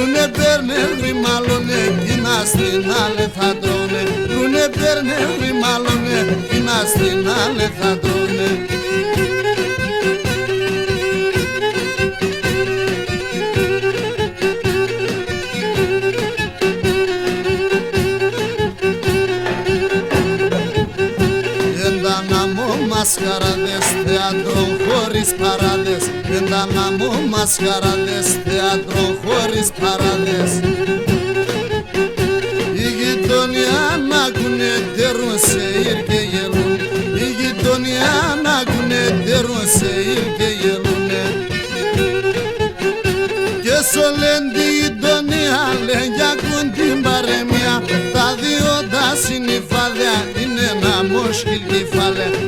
Βρουνε παίρνε ρημάλωνε, κοινά στην άλλη θα τρώνε. Βρουνε παίρνε ρημάλωνε, κοινά στην άλλη θα τρώνε. Μασκαράδες, θέατρο χωρίς παράδες. Εντανάμω μασκαράδες, θέατρο χωρίς παράδες. Η γειτονιά να ακούνε τέρουν σε ήρ και γελούν. Η γειτονιά να ακούνε τέρουν σε ήρ και γελούνε. Και σολέν τη γειτονιά λένε κι ακούν την παρεμία. Τα δύο τα συνυφάδια είναι ένα μόσκιλ κεφάλαια.